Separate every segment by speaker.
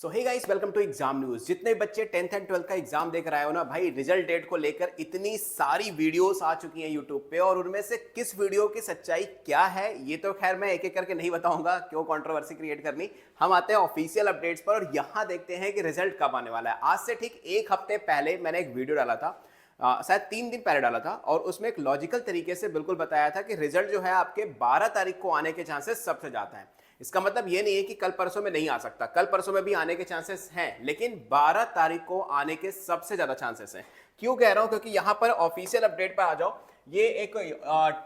Speaker 1: So hey guys, welcome to exam news. जितने बच्चे 10th and 12th का exam देख रहे हो ना भाई, रिजल्ट डेट को लेकर इतनी सारी वीडियोस आ चुकी हैं यूट्यूब पे, और उनमें से किस वीडियो की सच्चाई क्या है ये तो खैर मैं एक एक करके नहीं बताऊंगा, क्यों कंट्रोवर्सी क्रिएट करनी। हम आते हैं ऑफिशियल अपडेट्स पर और यहाँ देखते हैं कि रिजल्ट कब आने वाला है। आज से ठीक एक हफ्ते पहले मैंने एक वीडियो डाला था, शायद 3 दिन पहले डाला था, और उसमें एक लॉजिकल तरीके से बिल्कुल बताया था कि रिजल्ट जो है आपके 12 तारीख को आने के चांसेस सबसे ज्यादा है। इसका मतलब ये नहीं है कि कल परसों में नहीं आ सकता, कल परसों में भी आने के चांसेस हैं, लेकिन 12 तारीख को आने के सबसे ज्यादा चांसेस हैं। क्यों कह रहा हूं? क्योंकि यहां पर ऑफिशियल अपडेट पर आ जाओ। ये एक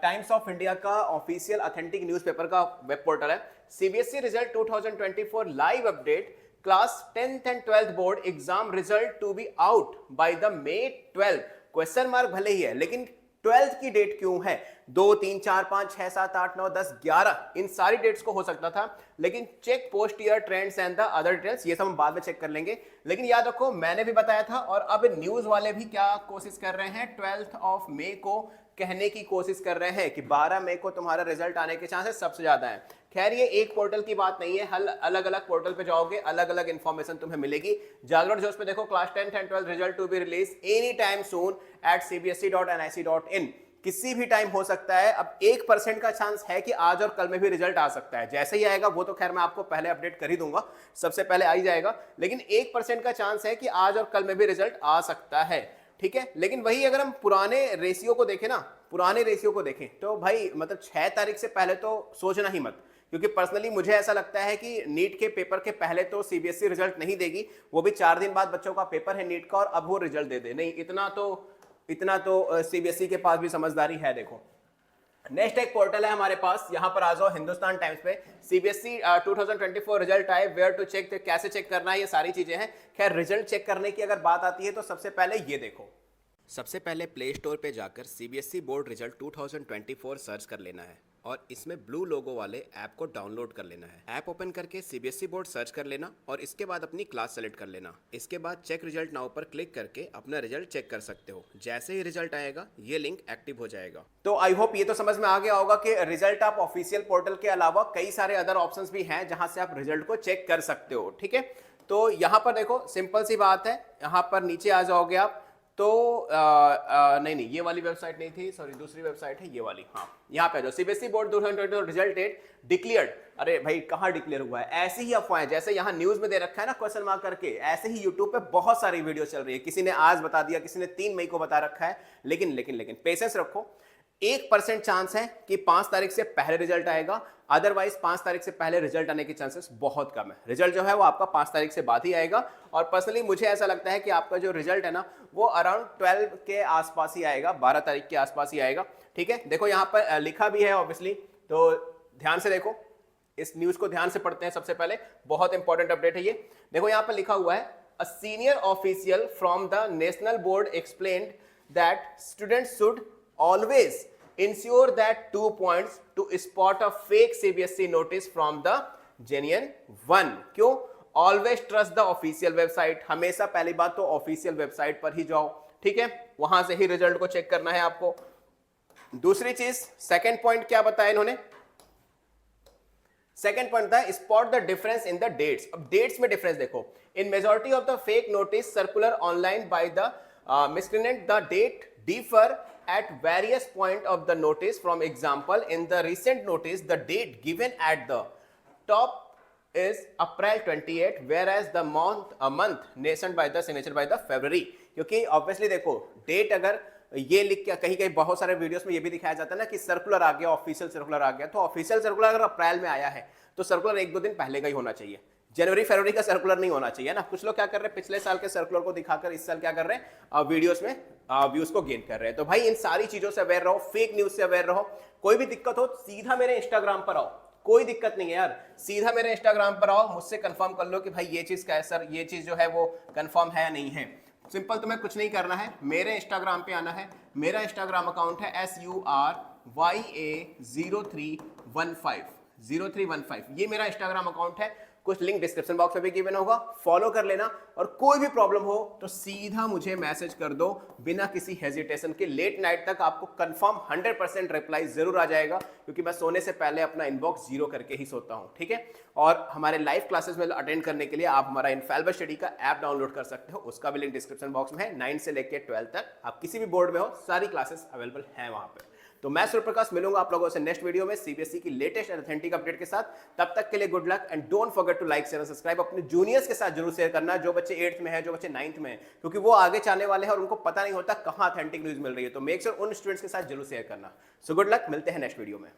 Speaker 1: टाइम्स ऑफ इंडिया का ऑफिशियल ऑथेंटिक न्यूज़पेपर का वेब पोर्टल है। CBSE result 2024 live update, class 10th and 12th board exam result to be out by the May 12। Question mark भले ही है, लेकिन 12th की डेट क्यों है? 2, 3, 4, 5, 6, 7, 8, 9, 10, 11 इन सारी डेट्स को हो सकता था, लेकिन check past year trends and the other details, ये सब हम बाद में चेक कर लेंगे। लेकिन याद रखो, मैंने भी बताया था और अब न्यूज वाले भी क्या कोशिश कर रहे हैं, 12th ऑफ May को कहने की कोशिश कर रहे हैं कि 12 मई को तुम्हारा रिजल्ट आने के चांसेस सबसे ज्यादा हैं। खैर ये एक पोर्टल की बात नहीं है, अलग अलग पोर्टल पे जाओगे अलग अलग इंफॉर्मेशन तुम्हें मिलेगी। जागरण जोश पे देखो, class 10th and 12th result to be release any time soon at cbse.nic.in। किसी भी टाइम हो सकता है। अब 1% का चांस है कि आज और कल में भी रिजल्ट आ सकता है। जैसे ही आएगा वो तो खैर मैं आपको पहले अपडेट कर ही दूंगा, सबसे पहले आ ही जाएगा, लेकिन 1% का चांस है कि आज और कल में भी रिजल्ट आ सकता है। ठीक है, लेकिन वही अगर हम पुराने रेशियो को देखें ना, पुराने रेशियो को देखें तो भाई मतलब 6 तारीख से पहले तो सोचना ही मत, क्योंकि पर्सनली मुझे ऐसा लगता है कि नीट के पेपर के पहले तो सीबीएसई रिजल्ट नहीं देगी, वो भी 4 दिन बाद बच्चों का पेपर है नीट का, और अब वो रिजल्ट दे दे। नहीं, इतना तो सीबीएसई के पास भी समझदारी है। देखो, नेक्स्ट एक पोर्टल है हमारे पास, यहां पर आ जाओ, हिंदुस्तान टाइम्स पे। सीबीएसई 2024 रिजल्ट आए, वेयर टू चेक, कैसे चेक करना है, ये सारी चीजें हैं। खैर रिजल्ट चेक करने की अगर बात आती है तो सबसे पहले ये देखो, सबसे पहले प्ले स्टोर पे जाकर सीबीएसई बोर्ड रिजल्ट 2024 सर्च कर लेना है, और इसमें ब्लू लोगो वाले ऐप को डाउनलोड कर लेना है। ऐप ओपन करके सीबीएसई बोर्ड सर्च कर लेना, और इसके बाद अपनी क्लास सेलेक्ट कर लेना। इसके बाद चेक रिजल्ट नाउ पर क्लिक करके अपना रिजल्ट चेक कर सकते हो। जैसे ही रिजल्ट आएगा ये लिंक एक्टिव हो जाएगा। तो आई होप ये तो समझ में आ गया होगा कि रिजल्ट आप ऑफिशियल पोर्टल के अलावा कई सारे अदर ऑप्शंस भी हैं जहां से आप रिजल्ट को चेक कर सकते हो। ठीक है, तो यहां पर देखो, सिंपल सी बात है, यहां पर नीचे आ जाओगे आप तो नहीं, ये वाली वेबसाइट नहीं थी, सॉरी, दूसरी वेबसाइट है ये वाली। हाँ, यहाँ पे जो CBSE board 2022 result date declared, अरे भाई कहाँ डिक्लेयर हुआ है? ऐसी ही अफवाहें, जैसे यहाँ न्यूज में दे रखा है ना क्वेश्चन मार्क करके, ऐसे ही यूट्यूब पे बहुत सारी वीडियो चल रही है। किसी ने आज बता दिया, किसी ने 3 मई को बता रखा है, लेकिन पेशेंस रखो। 1% चांस है कि 5 तारीख से पहले रिजल्ट आएगा, अदरवाइज 5 तारीख से पहले रिजल्ट आने के चांसेस बहुत कम है। रिजल्ट जो है वो आपका 5 तारीख से बाद ही आएगा, और पर्सनली मुझे ऐसा लगता है कि आपका जो रिजल्ट है ना वो अराउंड 12 के आसपास ही आएगा, 12 तारीख के आसपास ही आएगा। ठीक है, देखो यहाँ पर लिखा भी है ऑब्वियसली, तो ध्यान से देखो, इस न्यूज को ध्यान से पढ़ते हैं। सबसे पहले बहुत इंपॉर्टेंट अपडेट है ये, देखो यहाँ पर लिखा हुआ है, a senior official from the national board explained that students should always ensure that 2 points to spot a fake CBSE notice from the genuine one। क्यों? Always trust the official website। हमेशा पहली बात तो ऑफिशियल वेबसाइट पर ही जाओ। ठीक है, वहां से ही रिजल्ट को चेक करना है आपको। दूसरी चीज, सेकेंड पॉइंट क्या बताया इन्होंने? सेकेंड पॉइंट था, spot the difference in the dates. अब डेट्स में डिफरेंस देखो, in majority of the fake notice circular online by the miscreant the date differ at various point of the notice। from example, in the recent notice the date given at the top is April 28, whereas the month mentioned by the signature by the February। क्योंकि obviously देखो, date अगर ये लिख के कहीं बहुत सारे videos में ये भी दिखाया जाता है ना कि सर्कुलर आ गया, ऑफिशियल सर्कुलर आ गया, तो ऑफिशियल सर्कुलर अगर अप्रैल में आया है तो सर्कुलर 1-2 दिन पहले का ही होना चाहिए। जनवरी फरवरी का सर्कुलर नहीं होना चाहिए ना। कुछ लोग क्या कर रहे हैं, पिछले साल के सर्कुलर को दिखाकर इस साल क्या कर रहे हैं, वीडियोस में व्यूज को गेन कर रहे हैं। तो भाई इन सारी चीजों से अवेयर रहो, फेक न्यूज से अवेयर रहो। कोई भी दिक्कत हो सीधा मेरे इंस्टाग्राम पर आओ, कोई दिक्कत नहीं है यार, सीधा मेरे इंस्टाग्राम पर आओ, मुझसे कंफर्म कर लो कि भाई ये चीज क्या है सर, ये चीज जो है वो कंफर्म है या नहीं है। सिंपल, तुम्हें कुछ नहीं करना है, मेरे इंस्टाग्राम पे आना है। मेरा इंस्टाग्राम अकाउंट है SURYA0315, 0315, ये मेरा इंस्टाग्राम अकाउंट है। कुछ लिंक डिस्क्रिप्शन बॉक्स में भी गिवन होगा, फॉलो कर लेना। और कोई भी प्रॉब्लम हो तो सीधा मुझे मैसेज कर दो बिना किसी हेजिटेशन के। लेट नाइट तक आपको कंफर्म 100% रिप्लाई जरूर आ जाएगा, क्योंकि मैं सोने से पहले अपना इनबॉक्स जीरो करके ही सोता हूं, ठीक है। और हमारे लाइव क्लासेस में अटेंड करने के लिए आप हमारा इनफैलिबल स्टडी का ऐप डाउनलोड कर सकते हो, उसका भी लिंक डिस्क्रिप्शन बॉक्स में है। 9 से लेकर 12 तक आप किसी भी बोर्ड में हो, सारी क्लासेस अवेलेबल हैं वहां पे। तो मैं सूर्य प्रकाश मिलूंगा आप लोगों से नेक्स्ट वीडियो में सीबीएसई की लेटेस्ट एंड ऑथेंटिक अपडेट के साथ। तब तक के लिए good luck and don't forget to like share subscribe. अपने जूनियर्स के साथ जरूर शेयर करना, जो बच्चे 8th में है, जो बच्चे 9th में है, क्योंकि वो आगे चाहने वाले हैं और उनको पता नहीं होता कहां ऑथेंटिक न्यूज मिल रही है। तो मेक श्योर उन स्टूडेंट्स के साथ जरूर शेयर करना। सो गुड लक, मिलते हैं नेक्स्ट वीडियो में।